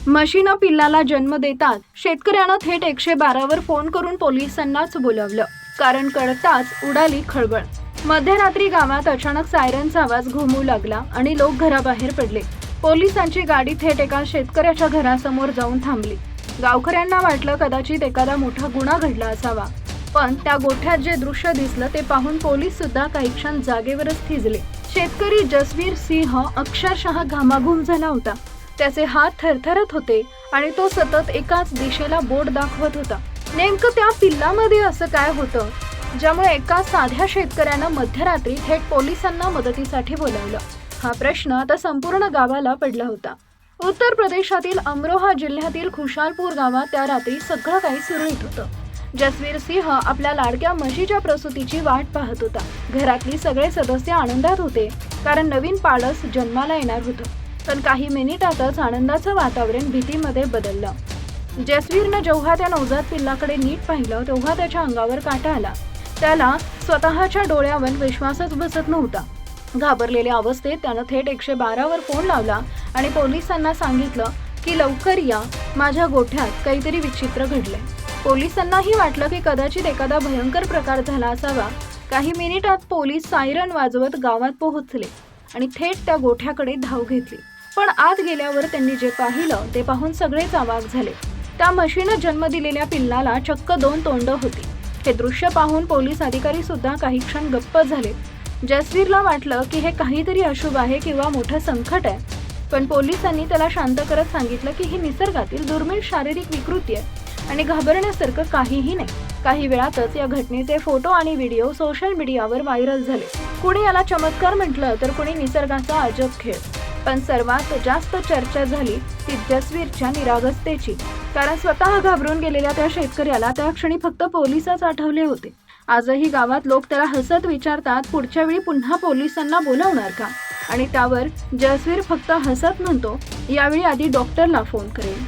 म्हशीनं पिल्लाला जन्म देतात शेतकऱ्यानं थेट 112 वर फोन करून पोलिसांनाच बोलावलं. कारण कळताच उडाली खळबळ. मध्यरात्री गावात अचानक सायरनचा आवाज घुमू लागला आणि लोक घराबाहेर पडले. पोलिसांची गाडी थेट एका शेतकऱ्याच्या घरासमोर जाऊन थांबली. गावकऱ्यांना वाटलं कदाचित एखादा मोठा गुन्हा घडला असावा, पण त्या गोठ्यात जे दृश्य दिसलं ते पाहून पोलीस सुद्धा काही क्षण जागेवरच थिजले. शेतकरी जसवीर सिंह अक्षरशः घामाघूम झाला होता. त्याचे हात थरथरत होते आणि तो सतत एकाच दिशेला बोट दाखवत होता. नेमकं त्या पिल्लामध्ये असं काय होतं ज्यामुळे एका साध्या शेतकऱ्यानं मध्यरात्री थेट पोलिसांना मदतीसाठी बोलावलं? हा प्रश्न आता संपूर्ण गावाला पडला होता. उत्तर प्रदेशातील अमरोहा जिल्ह्यातील खुशालपूर गावात त्या रात्री सगळं काही सुरळीत होतं. जसवीर सिंह आपल्या लाडक्या म्हशीच्या प्रसूतीची वाट पाहत होता. घरातली सगळे सदस्य आनंदात होते, कारण नवीन पाडस जन्माला येणार होतं. पण काही मिनिटातच आनंदाचं वातावरण भीतीमध्ये बदललं. जसवीरनं जेव्हा त्या नवजात पिल्लाकडे नीट पाहिलं तेव्हा त्याच्या अंगावर काटा आला. त्याला स्वतःच्या डोळ्यावर विश्वासच बसत नव्हता. घाबरलेल्या अवस्थेत त्यानं थेट 112 वर फोन लावला आणि पोलिसांना सांगितलं की लवकर या, माझ्या गोठ्यात काहीतरी विचित्र घडलंय. पोलिसांनाही वाटलं की कदाचित एखादा भयंकर प्रकार झाला असावा. काही मिनिटात पोलीस सायरन वाजवत गावात पोहोचले आणि थेट त्या गोठ्याकडे धाव घेतली. पण आत गेल्यावर त्यांनी जे पाहिलं ते पाहून सगळेच अवाक झाले. त्या म्हशीनं जन्म दिलेल्या पिल्लाला चक्क 2 तोंड होती. हे दृश्य पाहून पोलीस अधिकारी सुद्धा काही क्षण गप्प झाले. जसवीरला वाटलं की हे काहीतरी अशुभ आहे किंवा मोठं संकट आहे, पण पोलिसांनी त्याला शांत करत सांगितलं की ही निसर्गातील दुर्मिळ शारीरिक विकृती आहे आणि घाबरण्यासारखं काहीही नाही. काही वेळातच या घटनेचे फोटो आणि व्हिडिओ सोशल मीडियावर व्हायरल झाले. कुणी याला चमत्कार म्हटलं तर कुणी निसर्गाचा अजब खेळ. पण सर्वात जास्त चर्चा झाली ती जसवीरच्या निरागसतेची. कारण स्वतः घाबरून गेलेल्या त्या शेतकऱ्याला त्या क्षणी फक्त पोलिसच आठवले होते. आजही गावात लोक त्याला हसत विचारतात, पुढच्या वेळी पुन्हा पोलिसांना बोलावणार का? आणि त्यावर जसवीर फक्त हसत म्हणतो, यावेळी आधी डॉक्टरला फोन करेल.